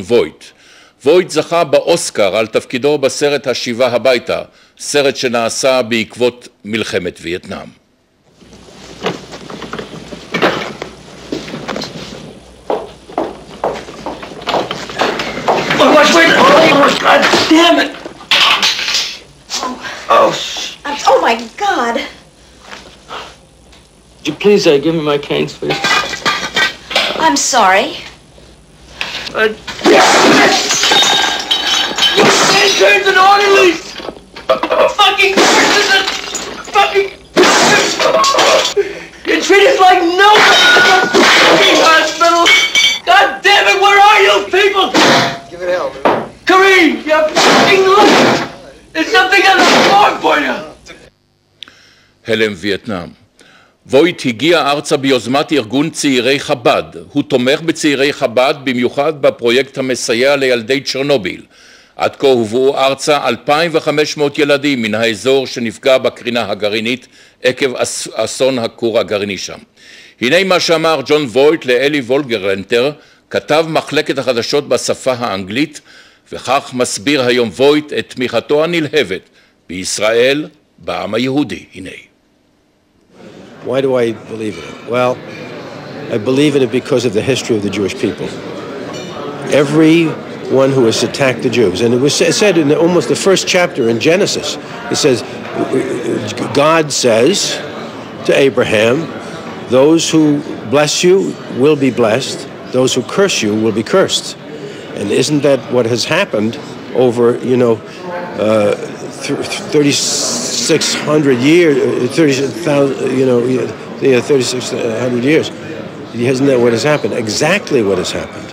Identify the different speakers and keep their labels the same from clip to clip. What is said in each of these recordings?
Speaker 1: וויט. וויט זכה באוסקר על תפקידו בסרט השיבה הביתה, סרט שנעשה בעקבות מלחמת וייטנאם.
Speaker 2: God damn it!
Speaker 3: Oh my God!
Speaker 2: Would you please give me my canes, please?
Speaker 3: I'm sorry.
Speaker 2: Interns and orderlies! Fucking nurses and fucking... You treat us like nobody in the fucking hospital! God damn it, where are you people?
Speaker 4: Give it hell, man.
Speaker 2: Kareem, you fucking look! There's something on the floor for you!
Speaker 1: הלם וייטנאם. וויט הגיע ארצה ביוזמת ארגון צעירי חב"ד. הוא תומך בצעירי חב"ד במיוחד בפרויקט המסייע לילדי צ'רנוביל. עד כה הובאו ארצה 2,500 ילדים מן האזור שנפגע בקרינה הגרעינית עקב אסון הכור הגרעיני שם. הנה מה שאמר ג'ון וויט לאלי וולגרנטר, כתב מחלקת החדשות בשפה האנגלית, וכך מסביר היום וויט את תמיכתו הנלהבת בישראל, בעם היהודי. הנה.
Speaker 5: Why do I believe in it? Well, I believe in it because of the history of the Jewish people. Everyone who has attacked the Jews, and it was said in almost the first chapter in Genesis, it says, God says to Abraham, those who bless you will be blessed, those who curse you will be cursed. And isn't that what has happened over, 3,600 years, 30,000, 3,600 years? Isn't that what has happened? Exactly what has happened.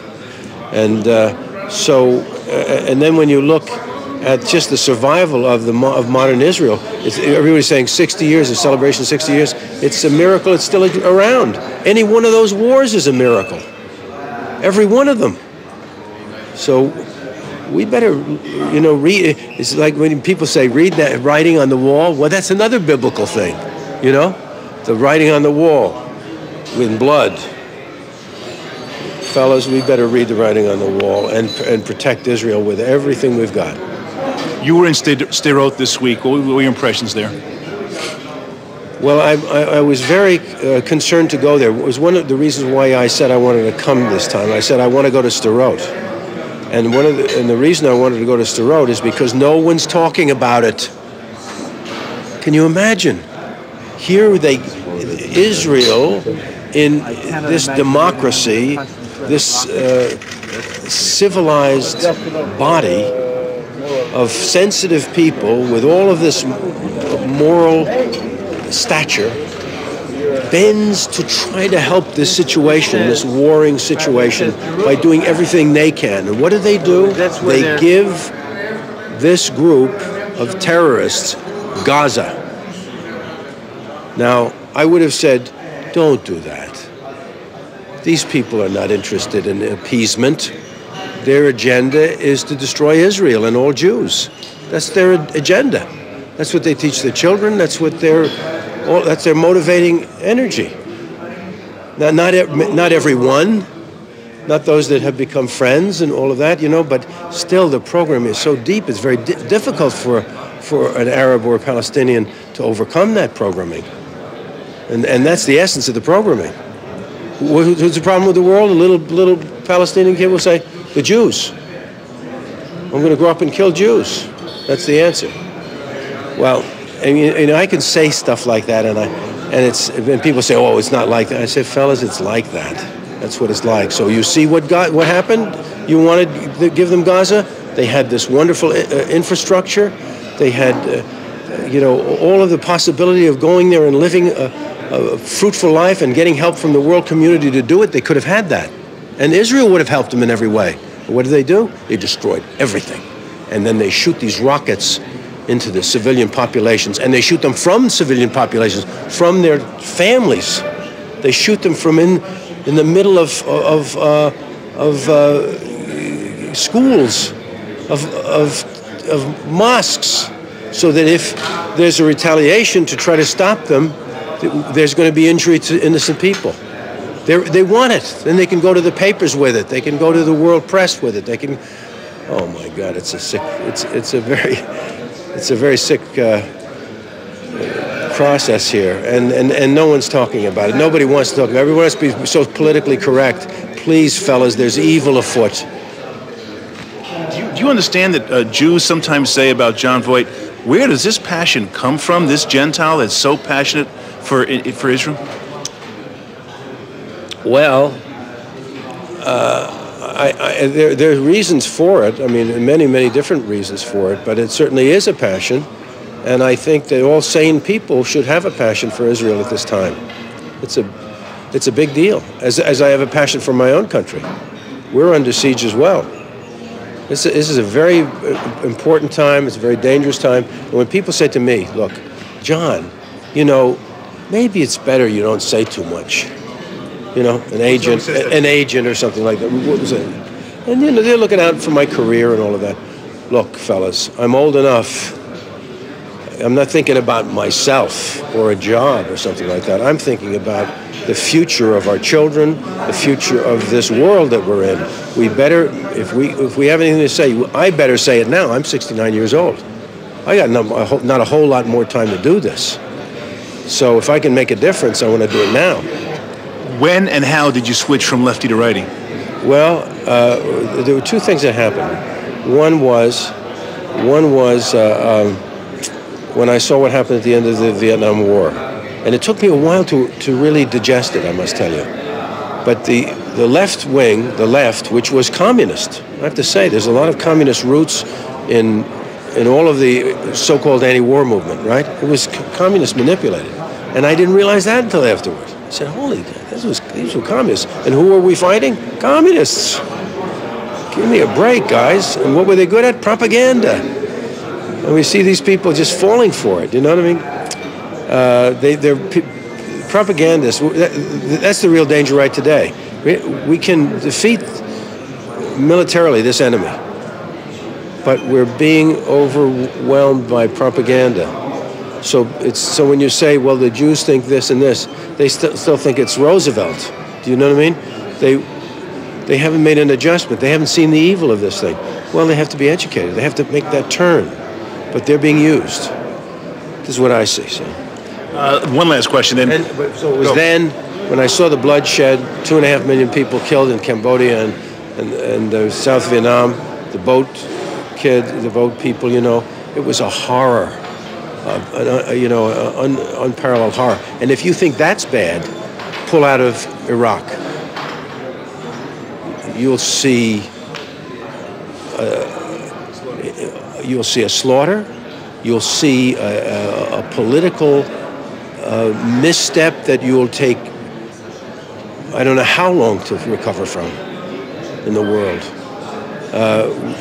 Speaker 5: And and then when you look at just the survival of modern Israel, everybody's saying 60 years, a celebration of 60 years. It's a miracle. It's still around. Any one of those wars is a miracle. Every one of them. So we better, read. It's like when people say, read that writing on the wall. Well, that's another biblical thing, the writing on the wall with blood. Fellas, we better read the writing on the wall and protect Israel with everything we've got.
Speaker 6: You were in Sderot this week. What were your impressions there?
Speaker 5: Well, I was very concerned to go there. It was one of the reasons why I said I wanted to come this time. I said I want to go to Sderot. And the reason I wanted to go to Sderot is because no one's talking about it. Can you imagine? Here Israel, in this democracy, this civilized body of sensitive people with all of this moral stature, bends to try to help this situation, this warring situation, by doing everything they can. And what do? They give this group of terrorists Gaza. Now, I would have said, don't do that. These people are not interested in appeasement. Their agenda is to destroy Israel and all Jews. That's their agenda. That's what they teach their children. That's their motivating energy. Now, not everyone, not those that have become friends and all of that, but still the program is so deep. It's very difficult for an Arab or a Palestinian to overcome that programming. And that's the essence of the programming. Who's the problem with the world? A little Palestinian kid will say, the Jews. I'm going to grow up and kill Jews. That's the answer. Well, I can say stuff like that, and people say, oh, it's not like that. I say, fellas, it's like that. That's what it's like. So you see what happened? You wanted to give them Gaza? They had this wonderful infrastructure. They had, all of the possibility of going there and living a fruitful life and getting help from the world community to do it. They could have had that. And Israel would have helped them in every way. But what do? They destroyed everything. And then they shoot these rockets into the civilian populations, and they shoot them from civilian populations, from their families. They shoot them from in the middle of schools, of mosques, so that if there's a retaliation to try to stop them, there's going to be injury to innocent people. They want it. Then they can go to the papers with it. They can go to the world press with it. They can. Oh my God! It's a very sick process here, and no one's talking about it. Nobody wants to talk about it. Everyone wants to be so politically correct. Please, fellas, there's evil afoot.
Speaker 6: Do you understand that Jews sometimes say about Jon Voight, where does this passion come from? This Gentile that's so passionate for Israel.
Speaker 5: Well, there are reasons for it. I mean, many different reasons for it, but it certainly is a passion. And I think that all sane people should have a passion for Israel at this time. It's a big deal, as I have a passion for my own country. We're under siege as well. This is a very important time. It's a very dangerous time. And when people say to me, look, John, you know, maybe it's better you don't say too much. You know, an agent or something like that. What was it? And you know, they're looking out for my career and all of that. Look, fellas, I'm old enough. I'm not thinking about myself or a job or something like that. I'm thinking about the future of our children, the future of this world that we're in. We better, if we have anything to say, I better say it now. I'm 69 years old. I got not a whole lot more time to do this. So if I can make a difference, I want to do it now.
Speaker 6: When and how did you switch from lefty to righty?
Speaker 5: Well, there were two things that happened. One was when I saw what happened at the end of the Vietnam War. And it took me a while to really digest it, I must tell you. But the left wing, the left, which was communist, I have to say, there's a lot of communist roots in all of the so-called anti-war movement, right? It was communist manipulated. And I didn't realize that until afterward. I said, holy God, these were communists. And who were we fighting? Communists. Give me a break, guys. And what were they good at? Propaganda. And we see these people just falling for it, you know what I mean? They're propagandists. That's the real danger right today. We can defeat militarily this enemy, but we're being overwhelmed by propaganda. So when you say, well, the Jews think this and this, they still think it's Roosevelt. Do you know what I mean? They haven't made an adjustment. They haven't seen the evil of this thing. Well, they have to be educated. They have to make that turn. But they're being used. This is what I see. So.
Speaker 6: One last question then.
Speaker 5: So it was then, when I saw the bloodshed, 2.5 million people killed in Cambodia and South Vietnam, the boat people, you know, it was a horror, unparalleled horror. And if you think that's bad, pull out of Iraq. You'll see a slaughter. You'll see a political misstep that you'll take, I don't know how long to recover from in the world.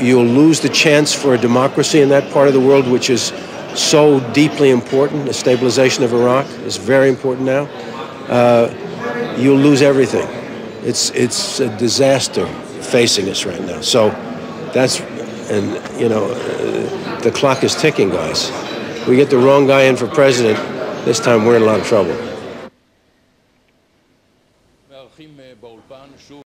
Speaker 5: You'll lose the chance for a democracy in that part of the world, which is so deeply important. The stabilization of Iraq is very important now. You'll lose everything. It's a disaster facing us right now. So the clock is ticking, guys. We get the wrong guy in for president, this time we're in a lot of trouble.